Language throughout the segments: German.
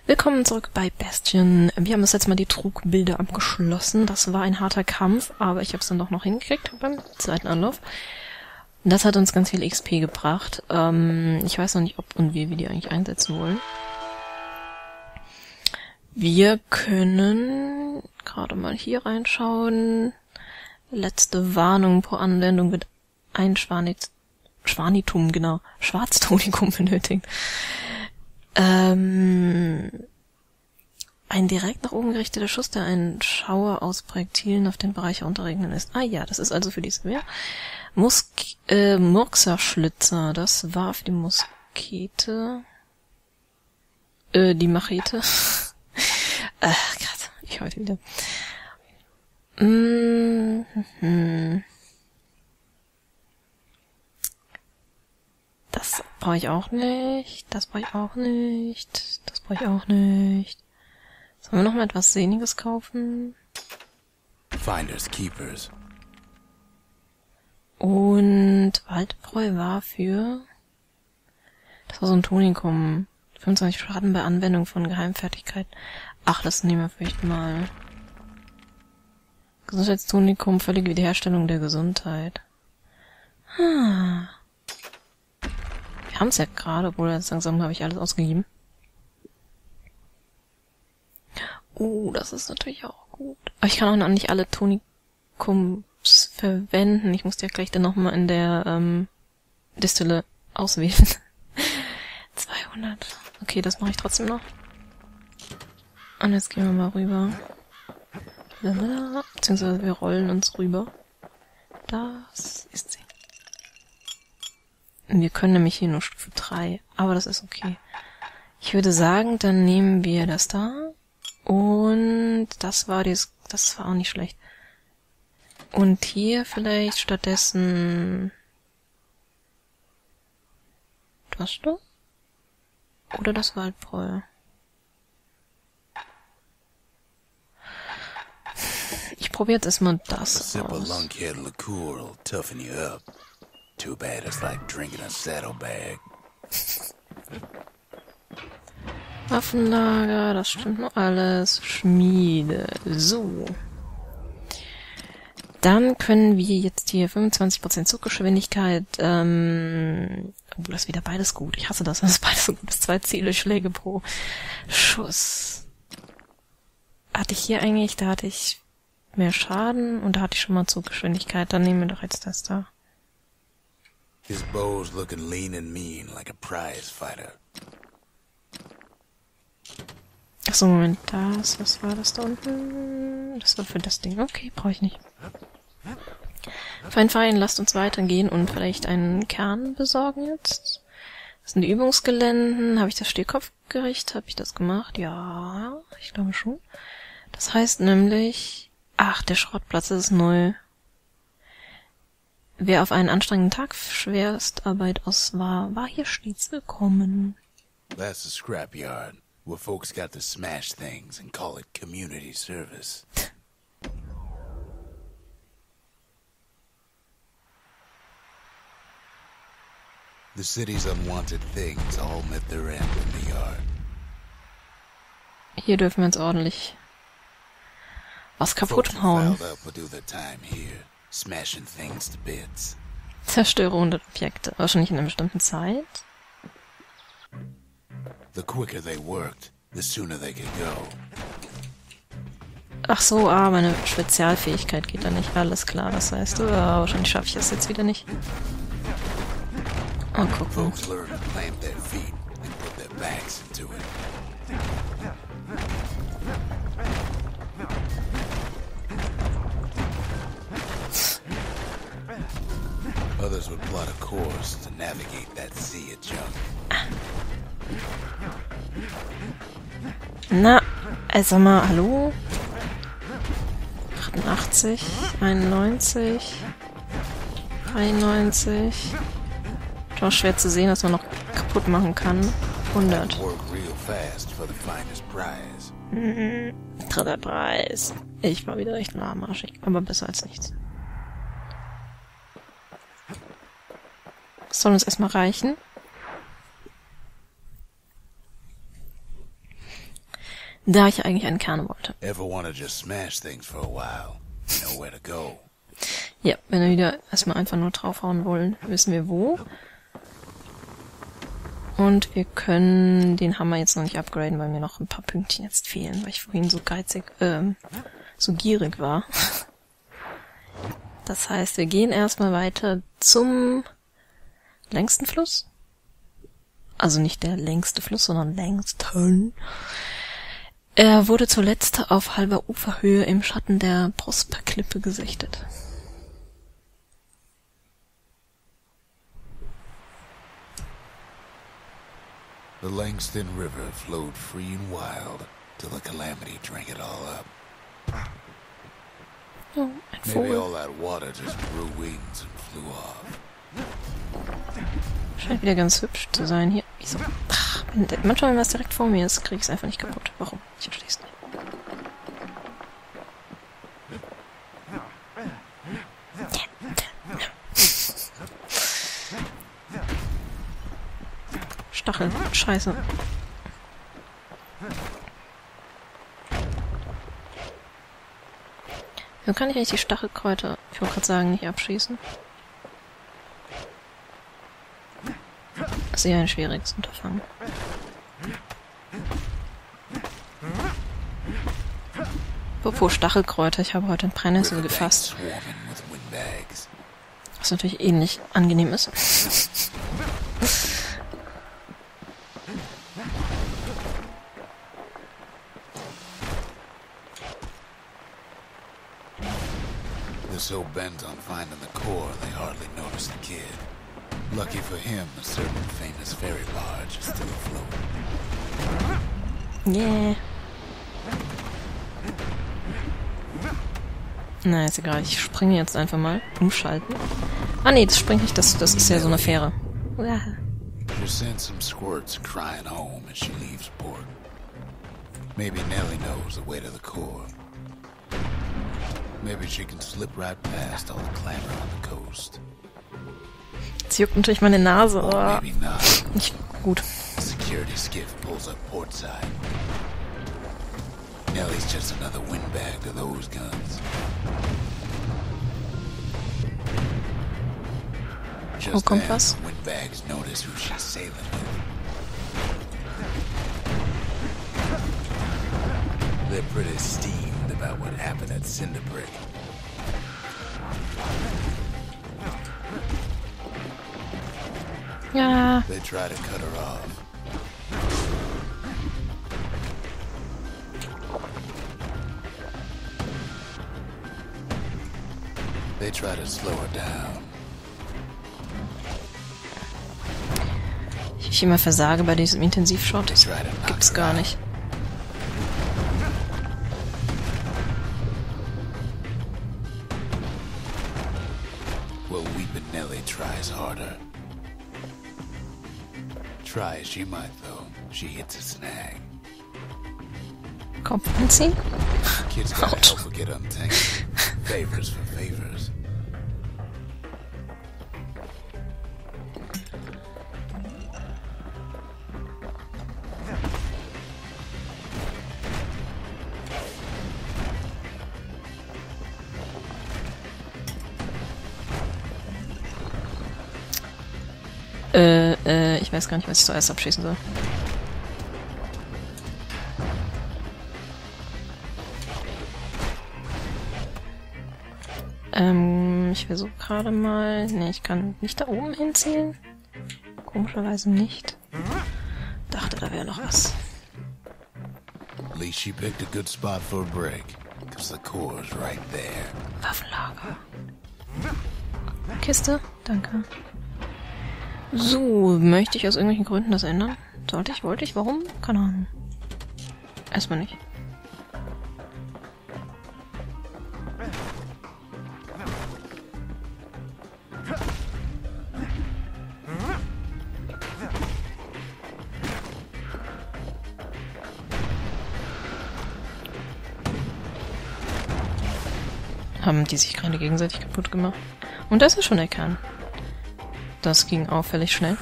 Willkommen zurück bei Bastion. Wir haben das letzte Mal die Trugbilder abgeschlossen. Das war ein harter Kampf, aber ich habe es dann doch noch hingekriegt beim zweiten Anlauf. Das hat uns ganz viel XP gebracht. Ich weiß noch nicht, ob und wie wir die eigentlich einsetzen wollen. Wir können gerade mal hier reinschauen. Letzte Warnung pro Anwendung wird ein Schwarztonikum benötigt. Ein direkt nach oben gerichteter Schuss, der einen Schauer aus Projektilen auf den Bereich herunterregnen lässt. Ah ja, das ist also für die Wehr. Murkserschlitzer, das war für die Muskete. Die Machete. Gott, ich heute wieder. Das brauche ich auch nicht. Das brauche ich auch nicht. Das brauche ich auch nicht. Sollen wir noch mal etwas Sehniges kaufen? Finders Keepers. Und Waldbräu war für... Das war so ein Tonikum. 25 Schaden bei Anwendung von Geheimfertigkeit. Ach, das nehmen wir vielleicht mal. Gesundheitstonikum, völlige Wiederherstellung der Gesundheit. Wir haben es ja gerade, obwohl jetzt langsam habe ich alles ausgegeben. Das ist natürlich auch gut. Aber ich kann auch noch nicht alle Tonikums verwenden. Ich muss die ja gleich dann nochmal in der Distille auswählen. 200. Okay, das mache ich trotzdem noch. Und jetzt gehen wir mal rüber. Beziehungsweise wir rollen uns rüber. Das ist sie. Wir können nämlich hier nur Stufe 3. Aber das ist okay. Ich würde sagen, dann nehmen wir das da. Und das war auch nicht schlecht. Und hier vielleicht stattdessen das da? Oder das Waldbräu. Ich probiere jetzt erstmal das aus. Waffenlager, das stimmt noch alles. Schmiede. So. Dann können wir jetzt hier 25% Zuggeschwindigkeit, das ist wieder beides gut. Ich hasse das, wenn es beides so gut ist. 2 Zielschläge pro Schuss. Hatte ich hier eigentlich, da hatte ich mehr Schaden und da hatte ich schon mal Zuggeschwindigkeit. Dann nehmen wir doch jetzt das da. His bow's looking lean and mean like a prize fighter. Achso, Moment, was war das da unten? Das war für das Ding. Okay, brauche ich nicht. Fein, lasst uns weitergehen und vielleicht einen Kern besorgen jetzt. Das sind die Übungsgeländen. Habe ich das Stehkopfgericht? Habe ich das gemacht? Ja, ich glaube schon. Das heißt nämlich... Ach, der Schrottplatz ist neu. Wer auf einen anstrengenden Tag Schwerstarbeit aus war hier stets willkommen. That's a scrapyard, where folks got to smash things and call it community service. The city's unwanted things all met their end in the yard. Hier dürfen wir uns ordentlich was kaputt hauen. Zerstöre 100 Objekte. Wahrscheinlich in einer bestimmten Zeit. Ach so, meine Spezialfähigkeit geht da nicht. Alles klar, das heißt, wahrscheinlich schaffe ich das jetzt wieder nicht. Oh, gucken. Others would plot a course to navigate that sea of junk. Na, also mal, hallo? 88, 91, 93. Schon schwer zu sehen, was man noch kaputt machen kann. 100. Dritter Preis. Ich war wieder recht lahmarschig, aber besser als nichts. Das soll uns erstmal reichen. Da ich eigentlich einen Kerne wollte. Ever wanna just smash things for a while? Know where to go. Ja, wenn wir wieder erstmal einfach nur draufhauen wollen, wissen wir wo. Und wir können den Hammer jetzt noch nicht upgraden, weil mir noch ein paar Pünktchen jetzt fehlen, weil ich vorhin so geizig, so gierig war. Das heißt, wir gehen erstmal weiter zum längsten Fluss. Also nicht der längste Fluss, sondern längsten. Er wurde zuletzt auf halber Uferhöhe im Schatten der Prosperklippe gesichtet. The Langston River flowed free and wild till the calamity drank it all up. Oh, ein Maybe Vogel. all that water just grew wings and flew off. Scheint wieder ganz hübsch zu sein hier. Wieso? Ach, manchmal, wenn was direkt vor mir ist, kriege ich es einfach nicht kaputt. Warum? Ich verstehe es nicht. Stachel. Scheiße. Dann kann ich eigentlich die Stachelkräuter, ich wollte gerade sagen, nicht abschießen. Das ist eher ein schwieriges Unterfangen. Apropos Stachelkräuter, ich habe heute ein Brennnessel gefasst. Was natürlich ähnlich angenehm ist. They're so bent on finding the core, they hardly notice the kid. Lucky for him, a certain famous ferry barge is still afloat. Yeah. Na, ist egal. Ich springe jetzt einfach mal. Umschalten. Ah, nee, das springt nicht. Das ist ja so eine Fähre. Ja. She sends some squirts crying home as she leaves port. Maybe Nellie knows the way to the core. Maybe she can slip right past all the clamor on the coast. Jetzt juckt natürlich meine Nase. Or Oh. maybe not. Nicht gut. The security skiff pulls up portside. Nellie's just another windbag to those guns. Oh, Just kommt then, was? the windbags notice who she's sailing with. They're pretty steamed about what happened at Cinderbrick. Ja. They try to cut her off. They try to slow her down. Ich immer versage bei diesem Intensivshot. They Das try to knock gibt's her gar out. nicht. Well, Weepin' Nellie tries harder. Try as she might, though, she hits a snag. Kopf anziehen? Kids gotta Ouch. help her get untangled. Favors for favors. Ich weiß gar nicht, was ich zuerst abschießen soll. Ich versuche gerade mal... Ne, ich kann nicht da oben hinzielen. Komischerweise nicht. Dachte, da wäre noch was. At least she picked a good spot for a break, because the core's right there. Waffenlager. Kiste? Danke. So, möchte ich aus irgendwelchen Gründen das ändern? Sollte ich? Wollte ich? Warum? Keine Ahnung. Erstmal nicht. Haben die sich gerade gegenseitig kaputt gemacht? Und das ist schon der Kern. Das ging auffällig schnell.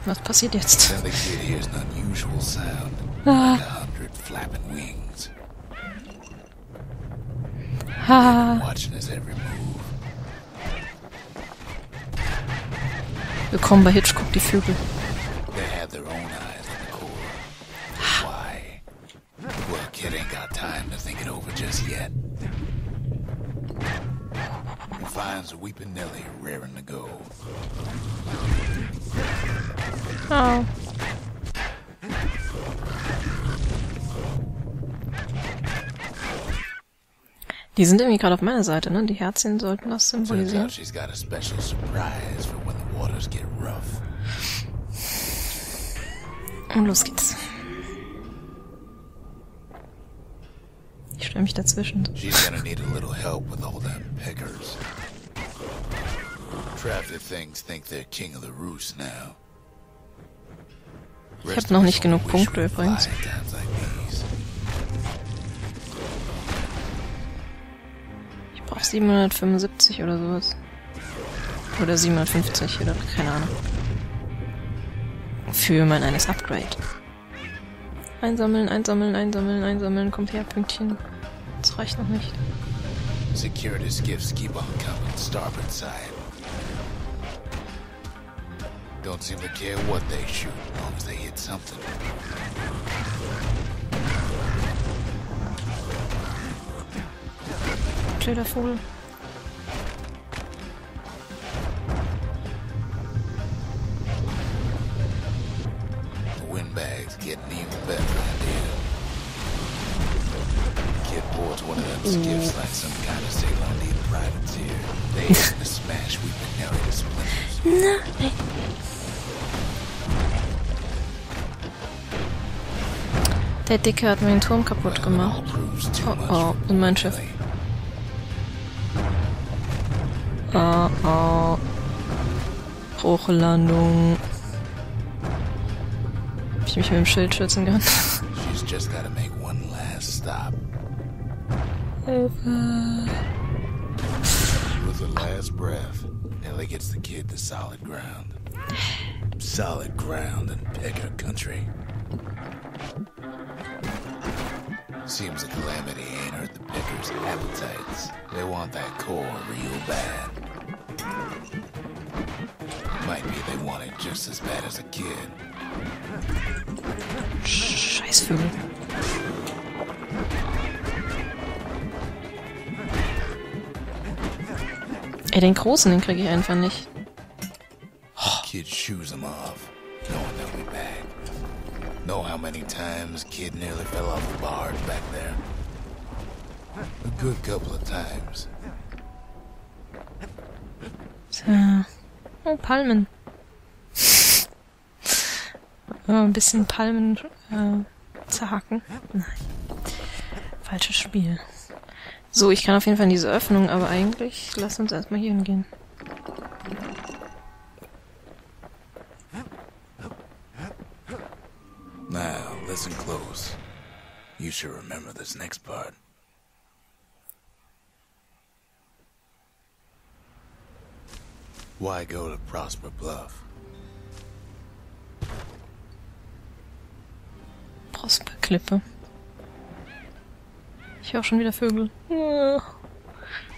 Was passiert jetzt? Then the kid hears an unusual sound, like 100 weird flapping wings. Ha. Watching his every move. Willkommen bei Hitchcock, die Vögel. They have their own eyes on the core. Why? Well, kid ain't got time to think it over just yet. He finds Weeping Nelly raring to go. Oh. Die sind irgendwie gerade auf meiner Seite, ne? Die Herzchen sollten das Turns symbolisieren. out she's got a special surprise for when the waters get rough. Und los geht's. Ich stelle mich dazwischen. She's gonna need a little help with all them peckers. Crafty things think they're king of the roost now. Ich habe noch nicht genug Punkte übrigens. Ich brauche 775 oder sowas. Oder 750 oder keine Ahnung. Für mein eines Upgrade. Einsammeln, einsammeln, einsammeln, einsammeln. Kommt her, Pünktchen. Das reicht noch nicht. Security skiffs keep on coming starboard side. Don't seem to care what they shoot, as long as they hit something. Kleiner Vogel. The windbag's getting even better out here. Kid boards one of them skiffs like some kind of Caelondia privateer. They aim to smash Weeping Nelly to splinters. Nein. Der Dicke hat mir den Turm kaputt gemacht. Oh oh, und mein Schiff. Oh oh. Hochlandung. Hab ich mich mit dem Schild schützen können? She's just gotta make one last stop. Hilfe. With her last breath, Nelly gets the kid to solid ground. Solid ground in Pecker country. Seems the calamity ain't hurt the Pickers' appetites. They want that core real bad. Might be they want it just as bad as a kid. Scheiß Vögel. Ey, den Großen, den kriege ich einfach nicht. Kid shoes him off, knowing they'll be back. Know how many times Kid nearly fell off the barge back there? A good couple of times. Tja. Oh, Palmen. Ein bisschen Palmen zerhacken. Nein. Falsches Spiel. So, ich kann auf jeden Fall in diese Öffnung, aber eigentlich lass uns erstmal hier hingehen. Now, listen close. You should remember this next part. Why go to Prosper Bluff? Prosperklippe. Ich höre schon wieder Vögel. Die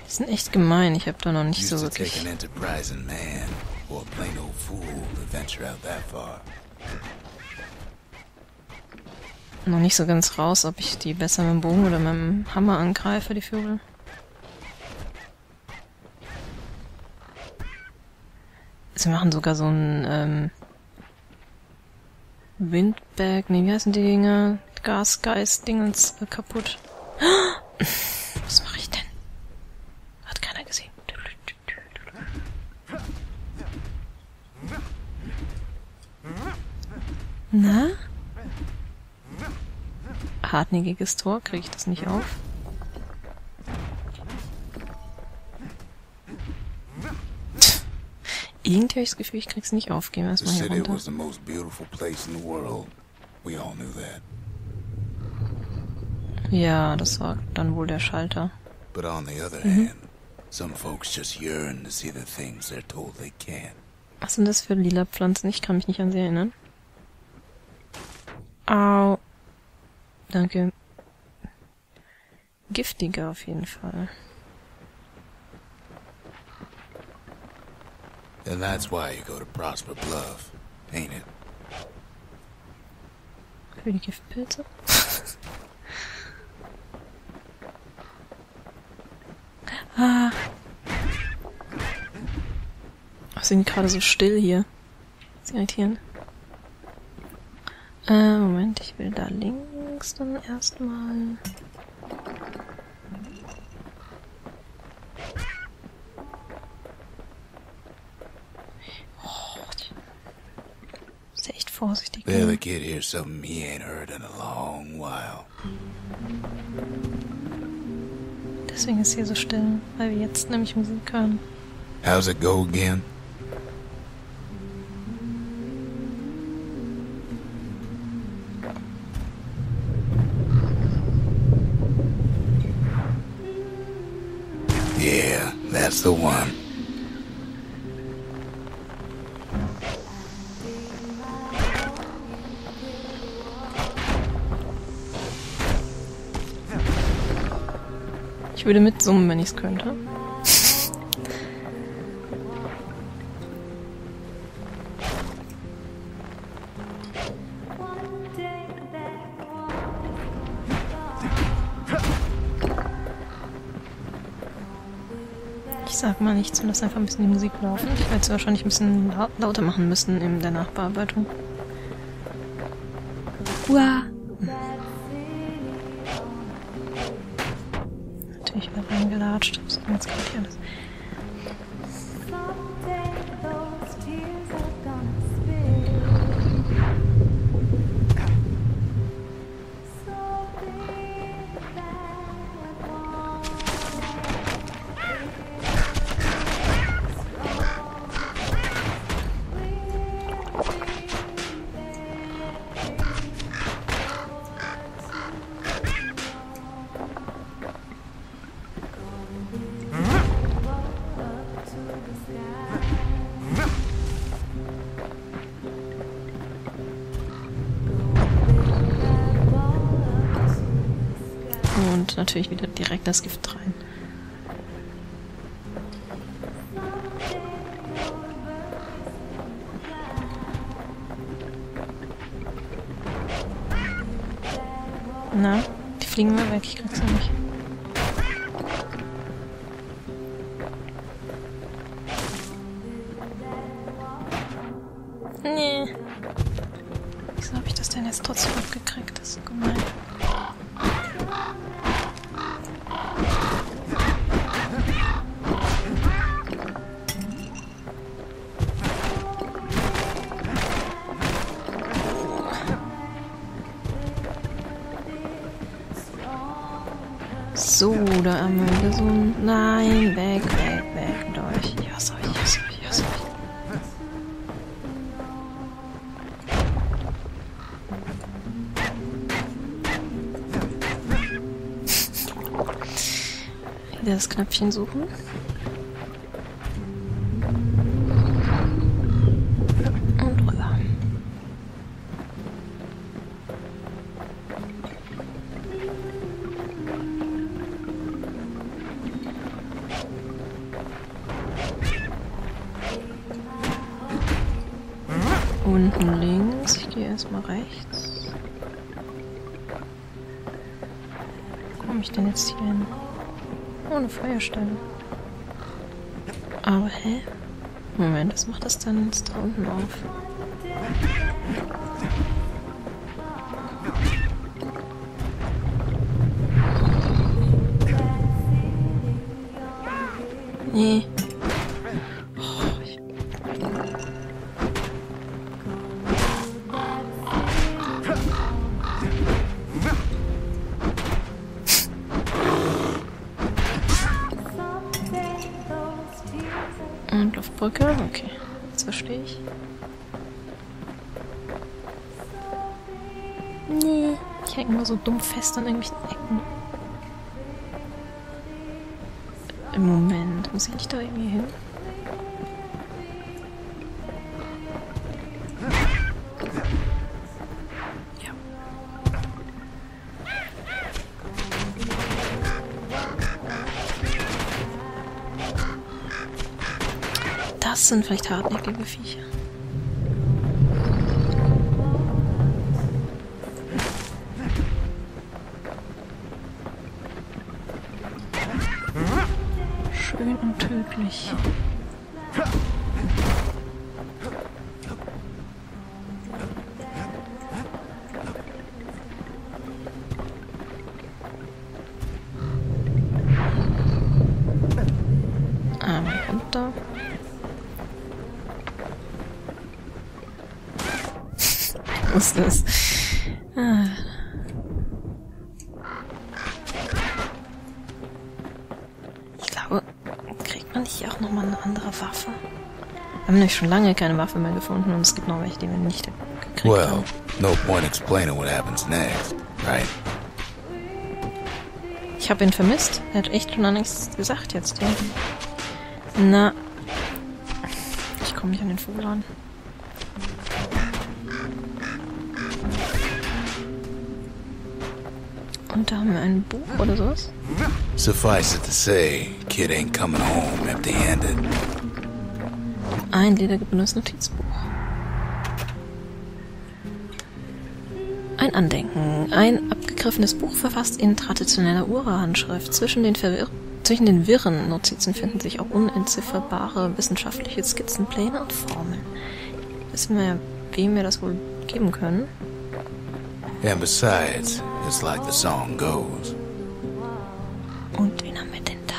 sind echt gemein. Ich habe da noch nicht so Used to wirklich... take an enterprising man or a plain old fool to venture out that far. noch nicht so ganz raus, ob ich die besser mit dem Bogen oder mit dem Hammer angreife, die Vögel. Sie machen sogar so ein Windbag, nee, wie heißen die Dinger? Gasgeist-Dingens kaputt. Was mache ich denn? Hat keiner gesehen. Na? Hartnäckiges Tor, kriege ich das nicht auf? Irgendwie habe ich das Gefühl, ich krieg's nicht auf. Gehen wir erstmal hier runter. Was the most beautiful place in the world. We all knew that. Ja, das war dann wohl der Schalter. But on the other hand, some folks just yearn to see the things they're told they can't. Was sind das für lila Pflanzen? Ich kann mich nicht an sie erinnern. Au. Danke. Giftiger auf jeden Fall. And that's why you go to Prosper Bluff, ain't it? Für die Giftpilze? Ah. Ach, sind gerade so still hier. Das ist irritierend. Moment, ich will da links dann erstmal. Ist ja echt vorsichtig. Well, the kid hears something he ain't heard in a long while. Deswegen ist hier so still, weil wir jetzt nämlich Musik hören. How's it go again? Yeah, that's the one. Ich würde mitsummen, wenn ich es könnte. Ich sag mal nichts und lass einfach ein bisschen die Musik laufen. Ich werde es wahrscheinlich ein bisschen lauter machen müssen in der Nachbearbeitung. Uah. Natürlich wieder reingelatscht. Das ist ganz gut alles. Und natürlich wieder direkt das Gift rein. Na, die fliegen mal weg, ich krieg's ja nicht. Nee. Wieso habe ich das denn jetzt trotzdem abgekriegt? Das ist so gemein. So, da haben wir wieder so ein... Nein, weg mit euch. Ich hasse euch. Wieder das Knöpfchen suchen. Und rüber. Unten links, ich gehe erstmal rechts. Wo komme ich denn jetzt hier hin? Oh, eine Feuerstelle. Aber hä? Moment, was macht das dann jetzt da unten auf? Nee. Und Luftbrücke, okay. Jetzt verstehe ich. Nee, ich hänge immer so dumm fest an irgendwelchen Ecken. Im Moment, muss ich nicht da irgendwie hin? Ja. Das sind vielleicht hartnäckige Viecher. Schön und tödlich. Runter. Ich wusste es. Ich glaube, kriegt man nicht hier auch nochmal eine andere Waffe? Wir haben nämlich schon lange keine Waffe mehr gefunden und es gibt noch welche, die wir nicht gekriegt haben. No point explaining what happens next, right? Ich habe ihn vermisst. Er hat echt schon nichts gesagt jetzt, ja. Na. Ich komme nicht an den Vogel ran. Und da haben wir ein Buch oder sowas. Suffice it to say, kid ain't coming home empty-handed. Ein ledergebundenes Notizbuch. Ein Andenken. Ein abgegriffenes Buch verfasst in traditioneller Ura-Handschrift. Zwischen den wirren Notizen finden sich auch unentzifferbare wissenschaftliche Skizzen, Pläne und Formeln. Wissen wir, wem wir das wohl geben können? And besides, it's like the song goes. Und wen haben wir denn da?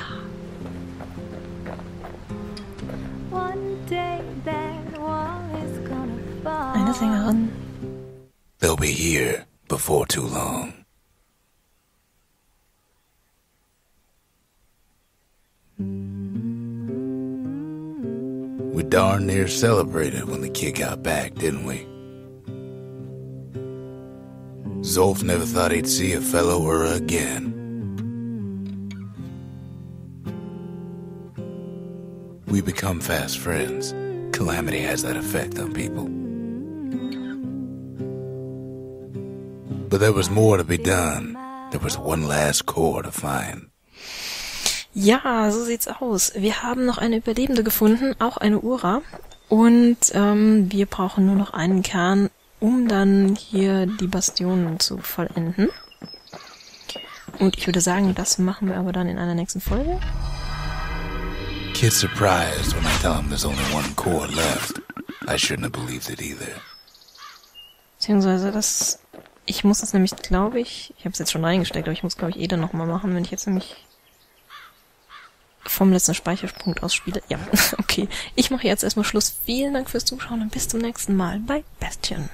Eine Sängerin. They'll be here before too long. We darn near celebrated when the kid got back, didn't we? Zolf never thought he'd see a fellow Ura again. We become fast friends. Calamity has that effect on people. But there was more to be done. There was one last core to find. Ja, so sieht's aus. Wir haben noch eine Überlebende gefunden, auch eine Ura. Und wir brauchen nur noch einen Kern, um dann hier die Bastionen zu vollenden. Und ich würde sagen, das machen wir aber dann in einer nächsten Folge. Kid's surprised when I tell him there's only one core left. I shouldn't have believed it either. Beziehungsweise ich muss das nämlich, glaube ich habe es jetzt schon reingesteckt, aber ich muss, glaube ich, dann nochmal machen, wenn ich jetzt nämlich vom letzten Speicherpunkt aus spiele. Ja, okay. Ich mache jetzt erstmal Schluss. Vielen Dank fürs Zuschauen und bis zum nächsten Mal bei Bastion.